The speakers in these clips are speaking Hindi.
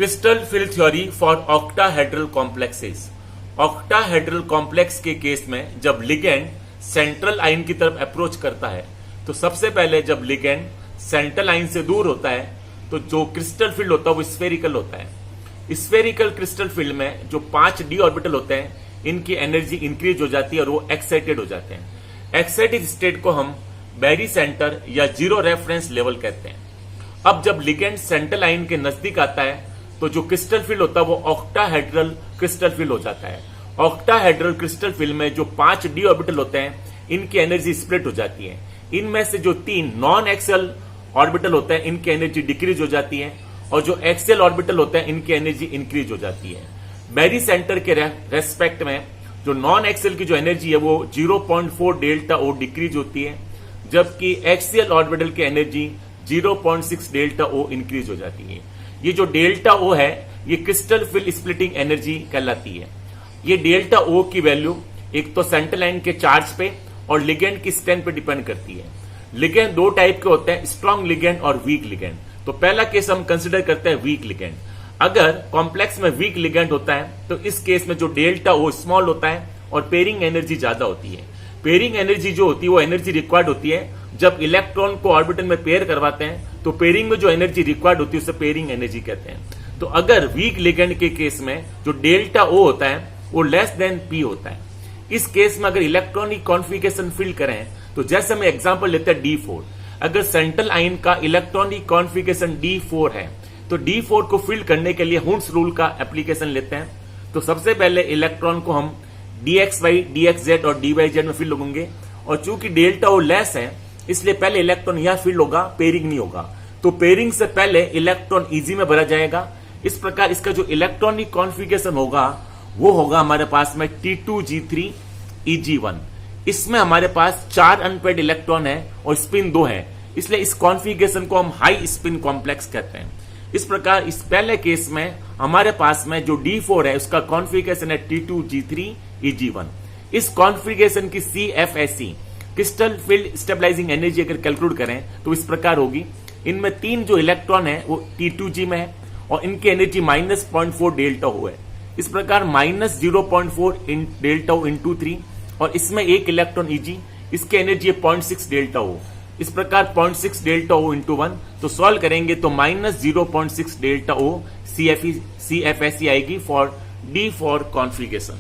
Crystal field theory for octahedral complexes. Octahedral complex के केस में जब लिगेंड सेंट्रल आयन की तरफ अप्रोच करता है तो सबसे पहले जब लिगेंड सेंट्रल आयन से दूर होता है तो जो क्रिस्टल फील्ड होता है वो स्फेरिकल होता है। स्फेरिकल क्रिस्टल फील्ड में जो 5 d ऑर्बिटल होते हैं इनकी एनर्जी इंक्रीज हो जाती है और वो एक्साइटेड हो जाते हैं। एक्साइटेड स्टेट को हम बैरी सेंटर या जीरो रेफरेंस लेवल कहते हैं। अब जब लिगेंड सेंट्रल आयन के नजदीक आता है तो जो क्रिस्टल फील्ड होता है वो ऑक्टाहेड्रल क्रिस्टल फील्ड हो जाता है। ऑक्टाहेड्रल क्रिस्टल फील्ड में जो 5 d ऑर्बिटल होते हैं इनकी एनर्जी स्प्लिट हो जाती है। इनमें से जो 3 नॉन एक्सियल ऑर्बिटल होते हैं इनकी एनर्जी डिक्रीज हो जाती है और जो एक्सियल ऑर्बिटल होते हैं इनकी एनर्जी इंक्रीज हो जाती है। बैरी सेंटर के रेस्पेक्ट में जो नॉन एक्सियल की जो एनर्जी है वो 0.4 डेल्टा ओ डिक्रीज होती है, जबकि एक्सियल ऑर्बिटल की एनर्जी 0.6 डेल्टा ओ इंक्रीज हो जाती है। ये जो डेल्टा ओ है ये क्रिस्टल फील्ड स्प्लिटिंग एनर्जी कहलाती है। ये डेल्टा ओ की वैल्यू एक तो सेंट्रल आयन के चार्ज पे और लिगेंड की स्ट्रेंथ पे डिपेंड करती है। लिगेंड 2 टाइप के होते हैं, स्ट्रॉन्ग लिगेंड और वीक लिगेंड। तो पहला केस हम कंसिडर करते हैं वीक लिगेंड। अगर कॉम्प्लेक्स में वीक लिगेंड होता है तो इस केस में जो डेल्टा ओ स्मॉल होता है और पेयरिंग एनर्जी ज्यादा होती है। पेयरिंग एनर्जी जो होती है वो एनर्जी रिक्वायर्ड होती है जब इलेक्ट्रॉन को ऑर्बिटल में पेयर करवाते हैं, तो पेयरिंग में जो एनर्जी रिक्वायर्ड होती है उसे पेयरिंग एनर्जी कहते हैं। तो अगर वीक लिगेंड के केस में जो डेल्टा ओ होता है वो लेस देन पी होता है। इस केस में अगर इलेक्ट्रॉनिक कॉन्फ़िगरेशन फिल करें तो जैसे हम एग्जांपल लेते हैं D4। अगर सेंट्रल आयन का इलेक्ट्रॉनिक कॉन्फ़िगरेशन D4 है तो D4 को फिल करने के लिए हुंस रूल का एप्लीकेशन लेते हैं। तो सबसे पहले इलेक्ट्रॉन को हम dxy, dxz और dyz में फिल होंगे और चूंकि डेल्टा ओ लेस है इसलिए पहले इलेक्ट्रॉन यहां फिल होगा, पेयरिंग नहीं होगा। तो पेयरिंग से पहले इलेक्ट्रॉन इजी में भरा जाएगा। इस प्रकार इसका जो इलेक्ट्रॉनिक कॉन्फ़िगरेशन होगा वो होगा हमारे पास में T2G3 Eg1। इसमें हमारे पास 4 अनपेड इलेक्ट्रॉन है और स्पिन 2 है, इसलिए इस कॉन्फ़िगरेशन को हम हाई स्पिन कॉम्प्लेक्स कहते हैं। इस प्रकार इस पहले केस में हमारे पास में जो D4 है उसका कॉन्फ़िगरेशन है T2G3 Eg1। इस कॉन्फ़िगरेशन की CFSE crystal field stabilising energy अगर कैलकुलेट करें तो इस प्रकार होगी। इनमें 3 जो इलेक्ट्रॉन है वो T2G में है और इनकी एनर्जी -0.4 डेल्टा ओ है। इस प्रकार -0.4 डेल्टा ओ इंटू 3 और इसमें 1 इलेक्ट्रॉन Eg, इसकी एनर्जी है 0.6 डेल्टा ओ। इस प्रकार 0.6 डेल्टा ओ इंटू 1, तो सॉल्व करेंगे तो -0.6 डेल्टा ओ CFSE आएगी फॉर D4 कॉन्फ़िगरेशन।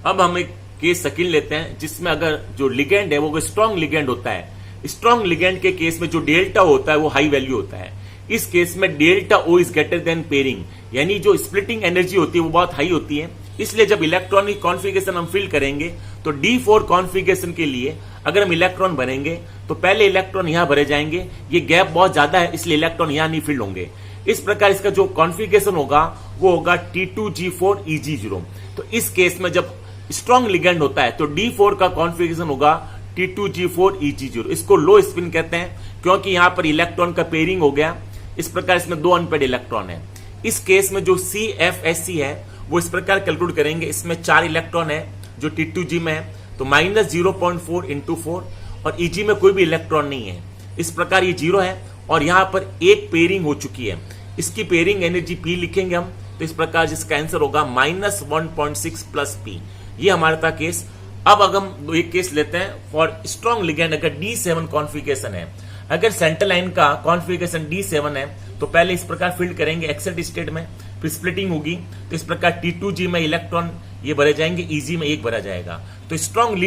अब हम एक केस सेकंड लेते हैं जिसमें अगर जो लिगेंड है वो स्ट्रॉन्ग लिगेंड होता है। स्ट्रॉन्ग लिगेंड के केस में जो डेल्टा होता है वो हाई वैल्यू होता है। इस केस में delta O is greater than pairing, यानी जो स्प्लिटिंग एनर्जी होती है वो बहुत हाई होती है। इसलिए जब इलेक्ट्रॉनिक कॉन्फ़िगरेशन हम फिल करेंगे तो D4 कॉन्फ़िगरेशन के लिए अगर हम इलेक्ट्रॉन भरेंगे तो पहले इलेक्ट्रॉन यहां भरे जाएंगे। ये गैप बहुत ज्यादा है इसलिए इलेक्ट्रॉन यहां नहीं फिल होंगे। इस प्रकार इसका जो कॉन्फ़िगरेशन होगा वो होगा T2G4 Eg0। तो इस केस में जब स्ट्रॉन्ग लिगेंड होता है तो D4 का कॉन्फ़िगरेशन होगा T2G4 Eg0। इसको लो स्पिन कहते हैं क्योंकि यहां पर इलेक्ट्रॉन का पेयरिंग हो गया। इस प्रकार इसमें 2 अनपेड इलेक्ट्रॉन है। इस केस में जो CFSE है वो इस प्रकार कैलकुलेट करेंगे। इसमें 4 इलेक्ट्रॉन है जो T2G में है, तो -0.4 इंटू 4 और Eg में कोई भी इलेक्ट्रॉन नहीं है। इस प्रकार ये 0 है और यहां पर एक पेयरिंग हो चुकी है। इसकी पेयरिंग एनर्जी P लिखेंगे हम, तो इस प्रकार जिसका आंसर होगा -1.6 प्लस P। ये हमारा था केस। अब अगर हम एक केस लेते हैं फॉर स्ट्रॉन्ग लिगेंड। अगर D7 कॉन्फ़िगरेशन है, अगर सेंट्रल लाइन का कॉन्फ़िगरेशन D7 है तो पहले इस प्रकार फिल्ड करेंगे एक्साइटेड स्टेट में, फिर स्प्लिटिंग होगी तो इस प्रकार T2G में इलेक्ट्रॉन ये भरे जाएंगे, Eg में 1 भरा जाएगा। तो स्ट्रॉन्ग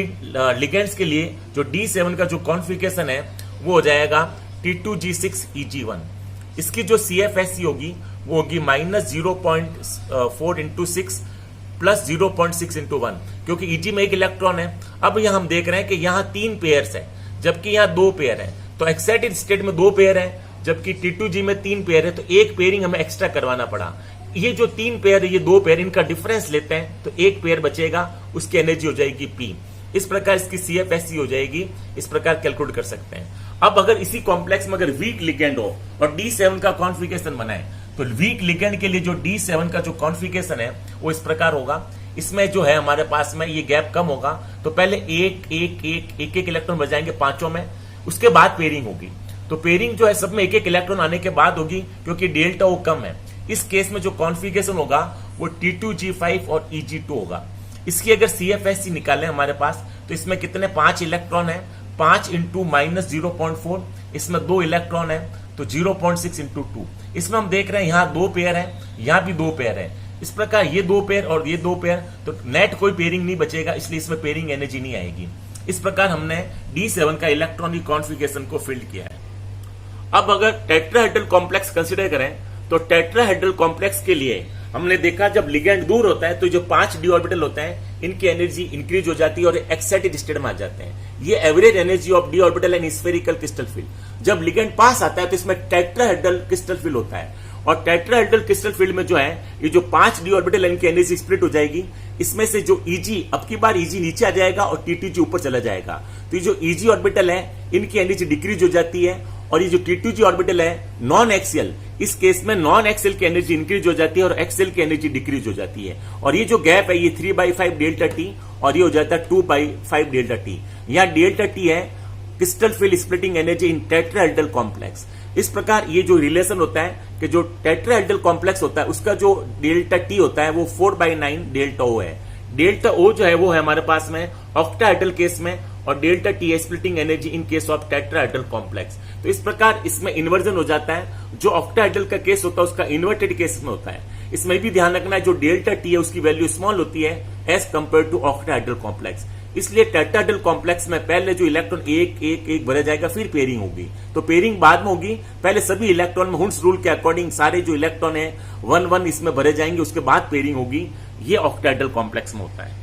लिगेंड्स के लिए जो D7 का जो कॉन्फ़िगरेशन है वो हो जाएगा T2G6 Eg1। इसकी जो CFSE होगी वो होगी -0.4 इंटू 6 प्लस 0.6 इंटू 1, क्योंकि Eg में 1 इलेक्ट्रॉन है। अब यहां हम देख रहे हैं कि यहां 3 पेयर्स है जबकि यहां 2 पेयर है। तो एक्साइटेड स्टेट में 2 पेयर है जबकि T2G में 3 पेयर है, तो एक पेयरिंग हमें एक्स्ट्रा करवाना पड़ा। ये जो 3 पेयर है ये 2 पेयर, इनका डिफरेंस लेते हैं तो 1 पेयर बचेगा, उसकी एनर्जी हो जाएगी P। इस प्रकार इसकी CFSE हो जाएगी। इस प्रकार कैलकुलेट कर सकते हैं। अब अगर इसी कॉम्प्लेक्स में अगर वीक लिगेंड हो और D7 का कॉन्फ़िगरेशन बनाए तो वीक लिगेंड के लिए जो D7 का जो कॉन्फ़िगरेशन है वो इस प्रकार होगा। इसमें जो है हमारे पास में ये गैप कम होगा, तो पहले एक इलेक्ट्रॉन बजाएंगे पांचों में, उसके बाद पेयरिंग होगी। तो पेयरिंग जो है सब में 1-1 इलेक्ट्रॉन आने के बाद होगी क्योंकि डेल्टा ओ कम है। इस केस में जो कॉन्फ़िगरेशन होगा वो T2G5 और Eg2 होगा। इसकी अगर CFSE निकालें हमारे पास तो इसमें कितने 5 इलेक्ट्रॉन है, 5 इंटू माइनस 0.4, इसमें 2 इलेक्ट्रॉन है तो 0.6 इंटू 2। इसमें हम देख रहे हैं यहाँ 2 पेयर है, यहाँ भी 2 पेयर है। इस प्रकार ये 2 पेयर और ये 2 पेयर, तो नेट कोई पेयरिंग नहीं बचेगा, इसलिए इसमें पेयरिंग एनर्जी नहीं आएगी। इस प्रकार हमने D7 का इलेक्ट्रॉनिक कॉन्फ़िगरेशन को फिल्ड किया है। अब अगर टेट्राहेड्रल कॉम्प्लेक्स कंसीडर करें तो टेट्राहेड्रल कॉम्प्लेक्स के लिए हमने देखा जब लिगेंड दूर होता है तो जो 5 d ऑर्बिटल होते हैं इनकी एनर्जी इंक्रीज हो जाती है और एक्साइटेड स्टेट में आ जाते हैं। ये average energy of d orbital and spherical crystal field. जब लिगेंड पास आता है तो इसमें टेट्राहेड्रल क्रिस्टल फील्ड होता है और टेट्राहेड्रल क्रिस्टल फील्ड में जो है ये जो 5 d ऑर्बिटल इनकी एनर्जी स्प्लिट हो जाएगी। इसमें से जो Eg, अब की बार Eg नीचे आ जाएगा और T2G ऊपर चला जाएगा, तो ये जो Eg ऑर्बिटल है इनकी एनर्जी डिक्रीज हो जाती है और ये जो T2G ऑर्बिटल है नॉन एक्सियल, इस केस में नॉन एक्सियल की एनर्जी इंक्रीज हो जाती है और एक्सियल की एनर्जी डिक्रीज हो जाती है। और ये जो गैप है ये 3/5 डेल्टा T और ये हो जाता है 2/5 डेल्टा T। यहाँ डेल्टा T है crystal field splitting energy in tetrahedral complex. इस प्रकार ये जो रिलेशन होता है कि जो टेट्राहेड्रल कॉम्प्लेक्स होता है उसका जो डेल्टा T होता है वो 4/9 डेल्टा O है। डेल्टा O जो है वो है हमारे पास में ऑक्टाहेड्रल केस में और डेल्टा T है splitting energy in case of tetrahedral complex. तो इस प्रकार इसमें इन्वर्जन हो जाता है। जो ऑक्टाहेड्रल का केस होता है उसका इन्वर्टेड केस में होता है। इसमें भी ध्यान रखना है जो डेल्टा T है उसकी वैल्यू स्मॉल होती है as compare to octahedral complex. इसलिए टेट्राहेड्रल कॉम्प्लेक्स में पहले जो इलेक्ट्रॉन एक एक एक भरा जाएगा फिर पेयरिंग होगी, तो पेयरिंग बाद में होगी। पहले सभी इलेक्ट्रॉन में हुंस रूल के अकॉर्डिंग सारे जो इलेक्ट्रॉन है 1-1 इसमें भरे जाएंगे, उसके बाद पेयरिंग होगी। ये ऑक्टाहेड्रल कॉम्प्लेक्स में होता है।